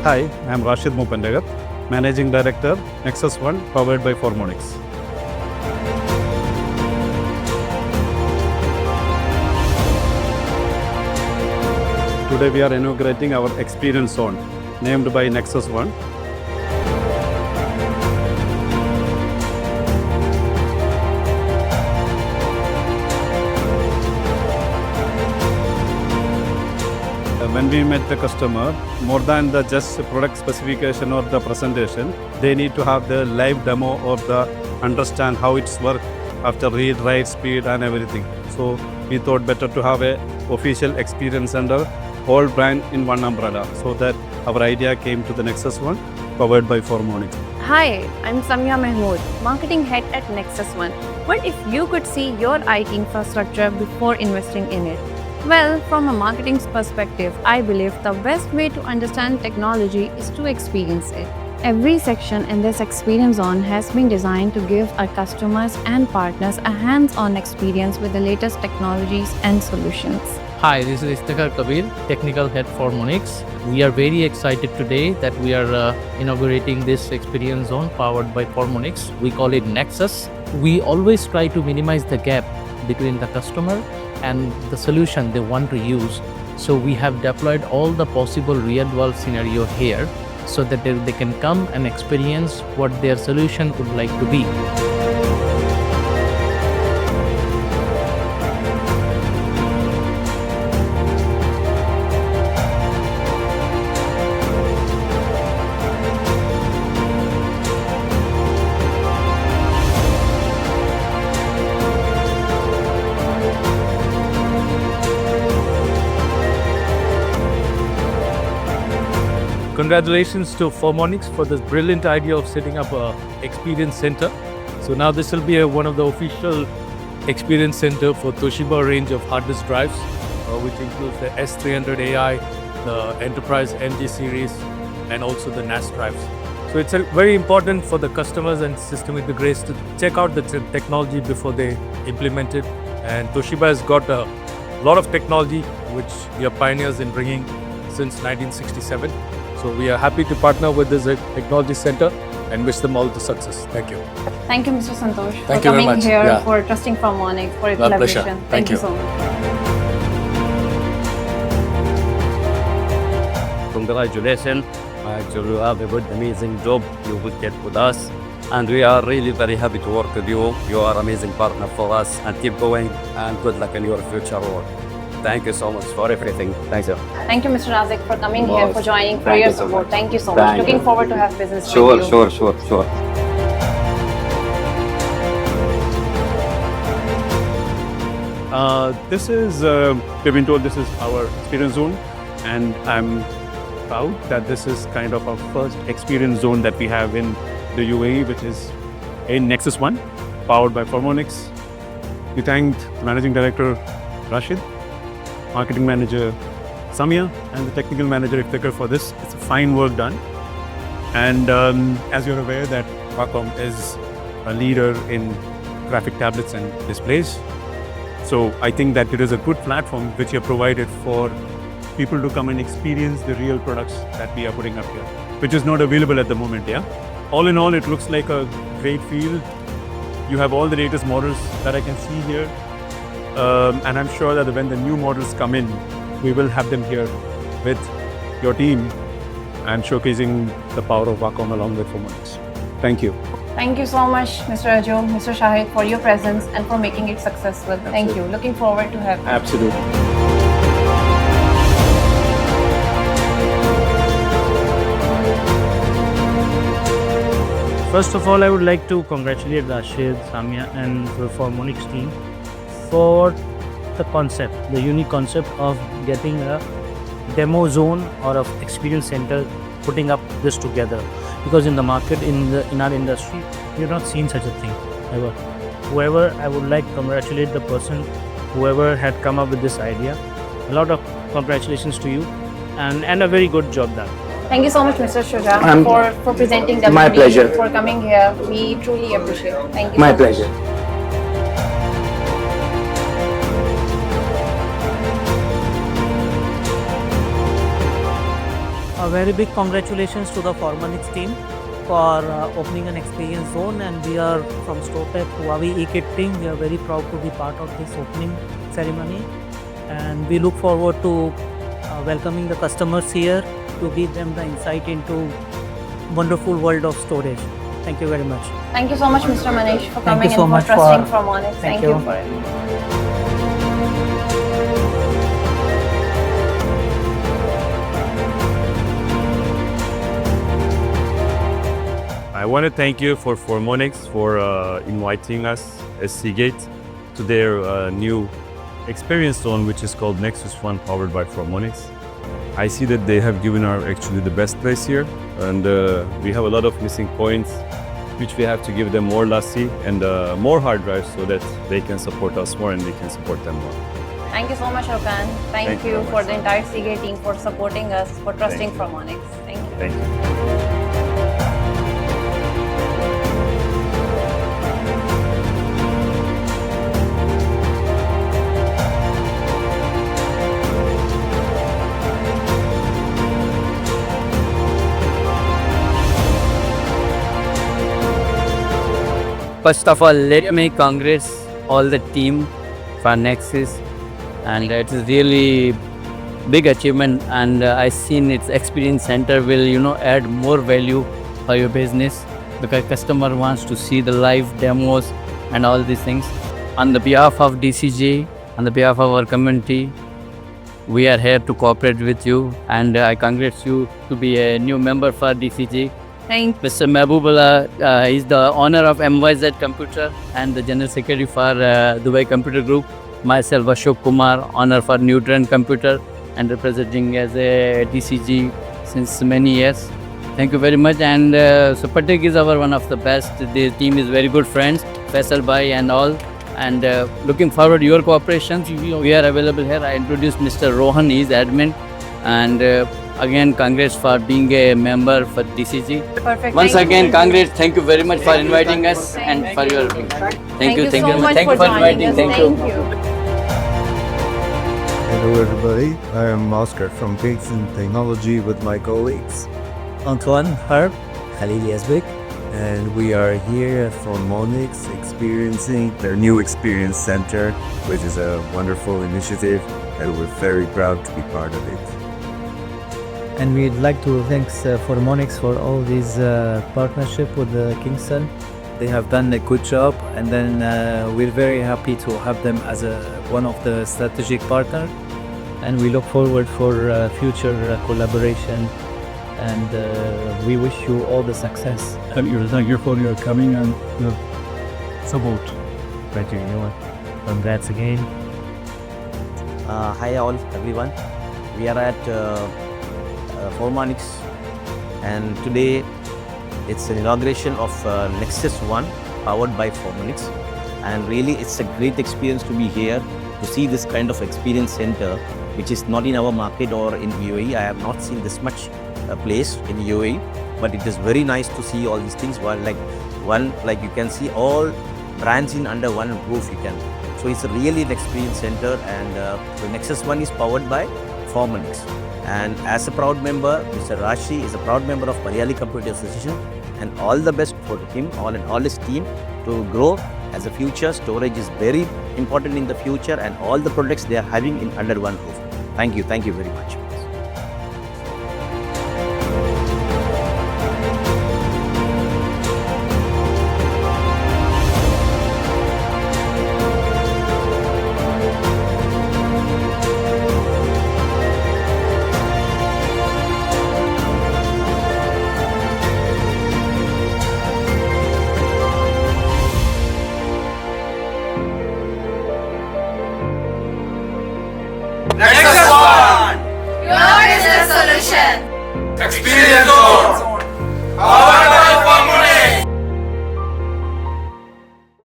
Hi, I am Rashid Mupandagar, Managing Director, Nexus One, powered by Formonix. Today we are inaugurating our Experience Zone, named by Nexus One. When we met the customer, more than the just product specification or the presentation, they need to have the live demo or the understand how it's work after read, write, speed and everything. So we thought better to have a official experience center, whole brand in one umbrella. So that our idea came to the Nexus One, powered by Formonix. Hi, I'm Samia Mahmood, Marketing Head at Nexus One. What if you could see your IT infrastructure before investing in it? Well, from a marketing perspective, I believe the best way to understand technology is to experience it. Every section in this experience zone has been designed to give our customers and partners a hands-on experience with the latest technologies and solutions. Hi, this is Istakar Kabir, Technical Head for Formonix. We are very excited today that we are inaugurating this experience zone powered by Formonix. We call it Nexus. We always try to minimize the gap between the customer and the solution they want to use. So we have deployed all the possible real-world scenario here so that they can come and experience what their solution would like to be. Congratulations to Formonix for this brilliant idea of setting up a experience center. So now this will be one of the official experience center for Toshiba range of hard disk drives, which includes the S300 AI, the Enterprise NG series, and also the NAS drives. So it's very important for the customers and system integrators to check out the technology before they implement it. And Toshiba has got a lot of technology which we are pioneers in bringing since 1967. So we are happy to partner with this technology center and wish them all the success. Thank you. Thank you, Mr. Santosh, Thank for you very coming much. here, Yeah. for trusting Formonix, for your My pleasure. collaboration. Thank you. So much. Congratulations. Actually, you have a good, amazing job you will get with us. And we are really very happy to work with you. You are an amazing partner for us and keep going and good luck in your future work. Thank you so much for everything. Thanks, sir. Thank you, Mr. Razik, for coming here, Most. for joining, for Thank your you so support. much. Thank you so much. Thank Looking you. forward to have business Sure, with you. sure. This is, we've been told this is our experience zone, and I'm proud that this is kind of our first experience zone that we have in the UAE, which is in Nexus One, powered by Formonix. We thanked the Managing Director Rashid, Marketing Manager Samia, and the Technical Manager Iftikhar for this. It's a fine work done. And as you're aware that Wacom is a leader in graphic tablets and displays. So I think that it is a good platform which you have provided for people to come and experience the real products that we are putting up here, which is not available at the moment, yeah? All in all, it looks like a great field. You have all the latest models that I can see here. And I'm sure that when the new models come in, we will have them here with your team and showcasing the power of Wacom along with Formonix. Thank you. Thank you so much, Mr. Ajo, Mr. Shahid, for your presence and for making it successful. Thank you. Looking forward to have you. Absolutely. First of all, I would like to congratulate Rashid, Samia and the Formonix team for the concept, the unique concept of getting a demo zone or of experience center, putting up this together. Because in the market, in our industry, we have not seen such a thing ever. Whoever, I would like to congratulate the person, whoever had come up with this idea. A lot of congratulations to you and a very good job done. Thank you so much, Mr. Shuja, for presenting the My pleasure. for coming here. We truly appreciate it. Thank you My so much. pleasure. A very big congratulations to the Formonix team for opening an experience zone, and we are from StoreTech Huawei Eaton team. We are very proud to be part of this opening ceremony, and we look forward to welcoming the customers here to give them the insight into wonderful world of storage. Thank you very much. Thank you so much, Mr. Manish, for Thank coming you so and much for trusting for- Formonix. Thank Thank you you. for it. I want to thank you for Formonix for inviting us as Seagate to their new experience zone, which is called Nexus One, powered by Formonix. I see that they have given our actually the best place here, and we have a lot of missing points, which we have to give them more lassi and more hard drives so that they can support us more and we can support them more. Thank you so much, Rokan. Thank you very for much. the entire Seagate team for supporting us, for trusting Thank you. Formonix. Thank you. Thank you. First of all, let me congrats all the team for Nexus, and it is really big achievement. And I seen its experience center will add more value for your business because customer wants to see the live demos and all these things. On the behalf of DCG, on the behalf of our community, we are here to cooperate with you, and I congratulate you to be a new member for DCG. Thank Mr. Mehbubullah is the owner of MYZ Computer and the General Secretary for Dubai Computer Group. Myself, Ashok Kumar, owner for Neutron Computer and representing as a DCG since many years. Thank you very much. And so Patek is our one of the best. The team is very good friends, Faisal Bhai and all. And looking forward to your cooperation. We are available here. I introduced Mr. Rohan, he is admin. And again, congrats for being a member for DCG. Perfect. Once Thank again, you. congrats. Thank you very much for inviting us and for your. Thank you so very much Thank for you for joining inviting. us. Thank you. Hello everybody, I am Oscar from Kingston Technology with my colleagues Antoine, Harp, Khalil Yazbek, and we are here at Formonix experiencing their new experience center, which is a wonderful initiative and we're very proud to be part of it. And we'd like to thank Formonix for all this partnership with Kingston. They have done a good job, and then we're very happy to have them as one of the strategic partners. And we look forward for future collaboration. And we wish you all the success. Thank you for your coming and your support. Thank you. Congrats again. Hi all everyone, we are at Formonix, and today it's an inauguration of Nexus One powered by Formonix, and really it's a great experience to be here to see this kind of experience center which is not in our market or in UAE. I have not seen this much place in UAE, but it is very nice to see all these things like you can see all brands in under one roof. So it's really an experience center, and the Nexus One is powered by Formonix. And as a proud member, Mr. Rashi is a proud member of Malayali Computer Association, and all the best for him and all his team to grow as a future. Storage is very important in the future, and all the products they are having in under one roof. Thank you very much. Nexus One! Your business solution! Experience Zone! Powered by